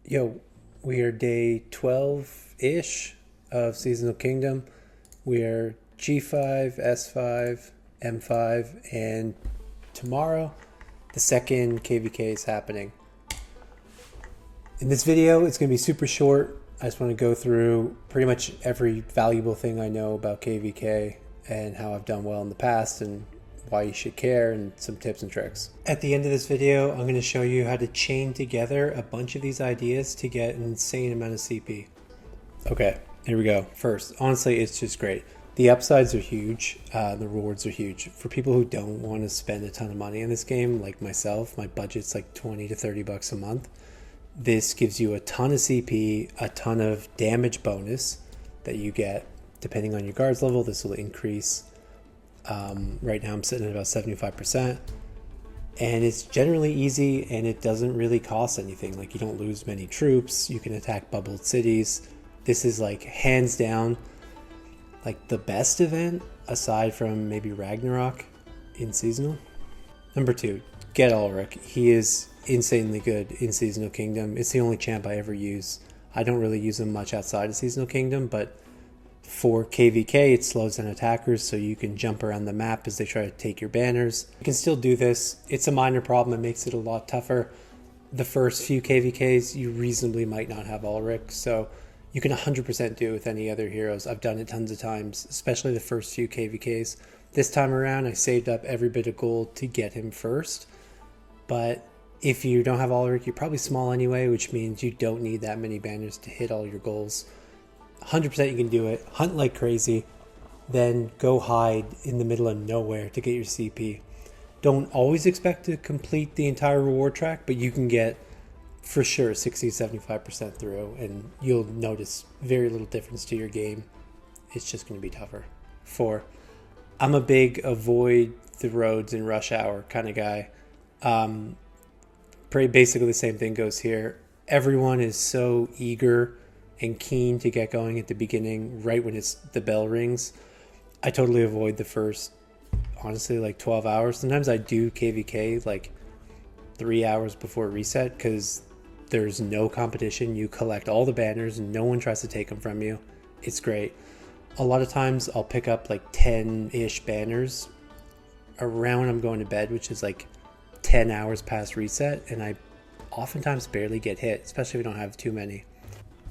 Yo, we are day 12-ish of Seasonal Kingdom. We are G5, S5, M5, and tomorrow the second KVK is happening. In this video, it's going to be super short. I just want to go through pretty much every valuable thing I know about KVK and how I've done well in the past and why you should care, and some tips and tricks. At the end of this video, I'm going to show you how to chain together a bunch of these ideas to get an insane amount of CP. Okay, here we go. First, honestly, it's just great. The upsides are huge. The rewards are huge. For people who don't want to spend a ton of money in this game, like myself, my budget's like 20 to 30 bucks a month. This gives you a ton of CP, a ton of damage bonus that you get. Depending on your guard's level, this will increase. Right now I'm sitting at about 75%, and it's generally easy and it doesn't really cost anything. Like, you don't lose many troops, you can attack bubbled cities. This is like hands down like the best event aside from maybe Ragnarok in seasonal. Number 2, get Alrick. He is insanely good in Seasonal Kingdom. It's the only champ I ever use. I don't really use him much outside of Seasonal Kingdom, but for KVK, it slows down attackers so you can jump around the map as they try to take your banners. You can still do this. It's a minor problem. It makes it a lot tougher. The first few KVKs, you reasonably might not have Alrick, so you can 100% do it with any other heroes. I've done it tons of times, especially the first few KVKs. This time around, I saved up every bit of gold to get him first. But if you don't have Alrick, you're probably small anyway, which means you don't need that many banners to hit all your goals. 100% you can do it. Hunt like crazy, then go hide in the middle of nowhere to get your CP. Don't always expect to complete the entire reward track, but you can get for sure 60-75% through, and you'll notice very little difference to your game. It's just going to be tougher. 4, I'm a big avoid the roads in rush hour kind of guy. Pretty basically the same thing goes here. Everyone is so eager and keen to get going at the beginning, right when the bell rings. I totally avoid the first, honestly, like 12 hours. Sometimes I do KVK like 3 hours before reset because there's no competition. You collect all the banners and no one tries to take them from you. It's great. A lot of times I'll pick up like 10-ish banners around when I'm going to bed, which is like 10 hours past reset, and I oftentimes barely get hit, especially if I don't have too many.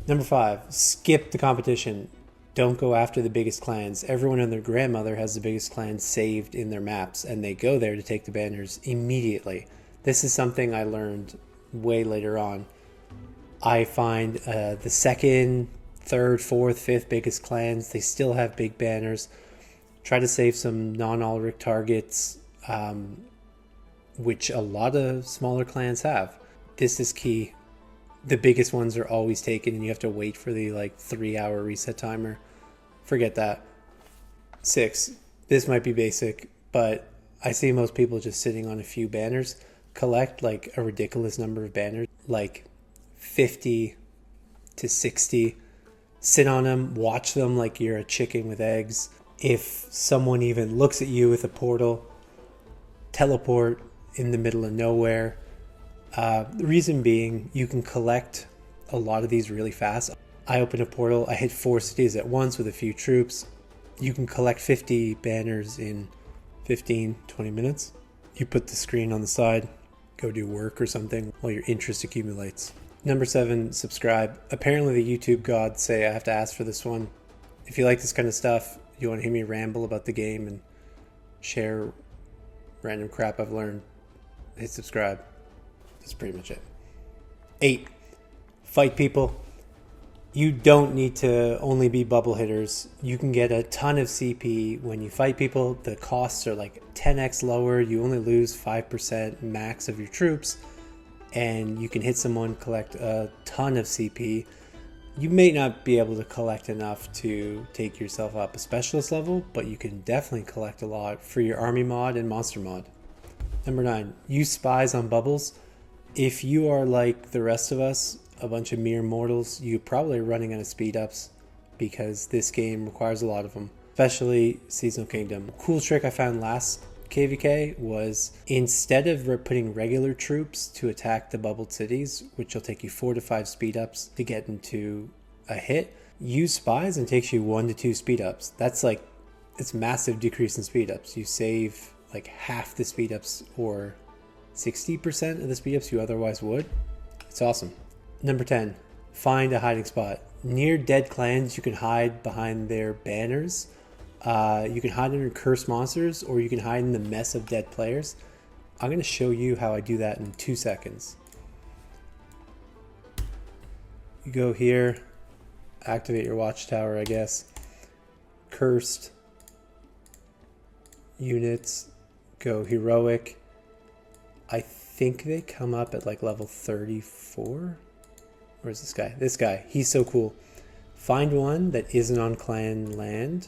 Number 5, skip the competition. Don't go after the biggest clans. Everyone and their grandmother has the biggest clans saved in their maps, and they go there to take the banners immediately. This is something I learned way later on. I find the second, third, fourth, fifth biggest clans, they still have big banners. Try to save some non-Alrick targets, which a lot of smaller clans have. This is key. The biggest ones are always taken, and you have to wait for the 3-hour reset timer. Forget that. 6, this might be basic, but I see most people just sitting on a few banners. Collect like a ridiculous number of banners, like 50 to 60. Sit on them, watch them like you're a chicken with eggs. If someone even looks at you with a portal, teleport in the middle of nowhere. The reason being, you can collect a lot of these really fast. I open a portal, I hit 4 cities at once with a few troops. You can collect 50 banners in 15-20 minutes. You put the screen on the side, go do work or something while your interest accumulates. Number 7, subscribe. Apparently the YouTube gods say I have to ask for this one. If you like this kind of stuff, you want to hear me ramble about the game and share random crap I've learned, hit subscribe. That's pretty much it. 8, fight people. You don't need to only be bubble hitters. You can get a ton of CP when you fight people. The costs are like 10x lower. You only lose 5% max of your troops, and you can hit someone, collect a ton of CP. You may not be able to collect enough to take yourself up a specialist level, but you can definitely collect a lot for your army mod and monster mod. Number 9, use spies on bubbles. If you are like the rest of us, a bunch of mere mortals, you're probably running out of speed ups because this game requires a lot of them, especially Seasonal Kingdom. Cool trick I found last KVK was, instead of putting regular troops to attack the bubbled cities, which will take you 4 to 5 speed ups to get into a hit, use spies and takes you 1 to 2 speed ups. That's like, it's massive decrease in speed ups. You save like half the speed ups or 60% of the speed ups you otherwise would. It's awesome. Number 10, find a hiding spot. Near dead clans, you can hide behind their banners. You can hide under cursed monsters, or you can hide in the mess of dead players. I'm going to show you how I do that in 2 seconds. You go here, activate your watchtower, I guess. Cursed units, go heroic. I think they come up at like level 34. Where's this guy? This guy, he's so cool. Find one that isn't on clan land.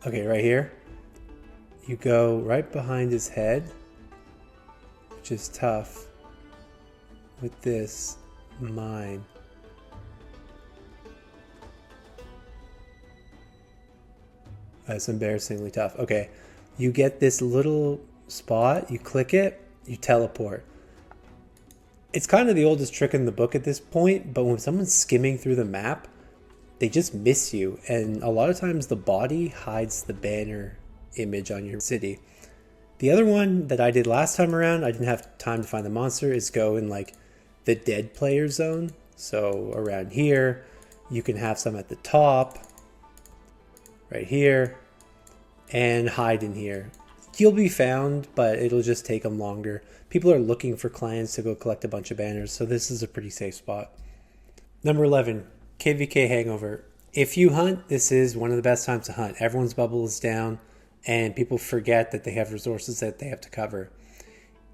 Okay, right here. You go right behind his head, which is tough. With this, mine. That's embarrassingly tough. Okay, you get this little spot, you click it, you teleport. It's kind of the oldest trick in the book at this point, but when someone's skimming through the map, they just miss you, and a lot of times the body hides the banner image on your city. The other one that I did last time around, I didn't have time to find the monster, is go in like the dead player zone. So around here, you can have some at the top, right here, and hide in here. You'll be found, but it'll just take them longer. People are looking for clans to go collect a bunch of banners, so this is a pretty safe spot. Number 11. KVK hangover. If you hunt, this is one of the best times to hunt. Everyone's bubble is down and people forget that they have resources that they have to cover.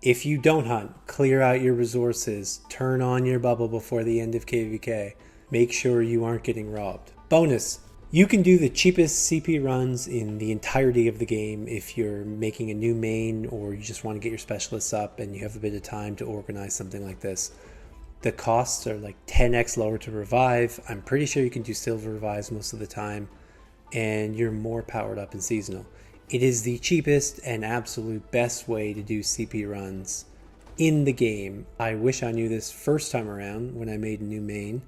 If you don't hunt, clear out your resources, turn on your bubble before the end of KVK. Make sure you aren't getting robbed. Bonus, you can do the cheapest CP runs in the entirety of the game if you're making a new main or you just want to get your specialists up and you have a bit of time to organize something like this. The costs are like 10x lower to revive. I'm pretty sure you can do silver revives most of the time, and you're more powered up in seasonal. It is the cheapest and absolute best way to do CP runs in the game. I wish I knew this first time around when I made a new main,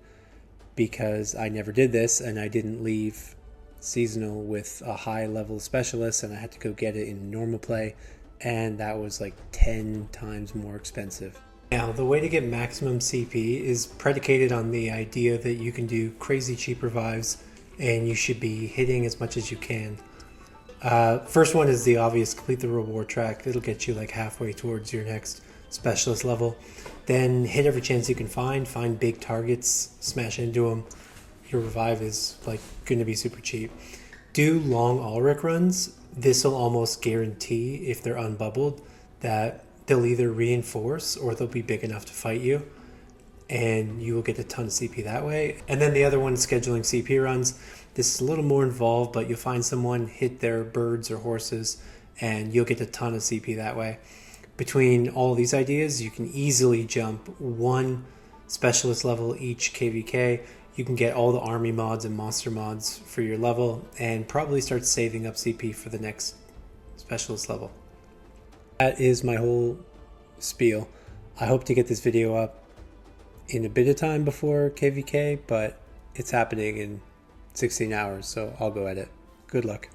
because I never did this and I didn't leave seasonal with a high level specialist and I had to go get it in normal play, and that was like 10 times more expensive. Now, the way to get maximum CP is predicated on the idea that you can do crazy cheap revives and you should be hitting as much as you can. First one is the obvious, complete the reward track. It'll get you like halfway towards your next specialist level. Then hit every chance you can find big targets, smash into them. Your revive is like going to be super cheap. Do long Alrick runs. This will almost guarantee, if they're unbubbled, that they'll either reinforce or they'll be big enough to fight you, and you will get a ton of CP that way. And then the other one is scheduling CP runs. This is a little more involved, but you'll find someone, hit their birds or horses, and you'll get a ton of CP that way. Between all of these ideas, you can easily jump 1 specialist level each KVK. You can get all the army mods and monster mods for your level, and probably start saving up CP for the next specialist level. That is my whole spiel. I hope to get this video up in a bit of time before KVK, but it's happening in 16 hours, so I'll go edit. Good luck.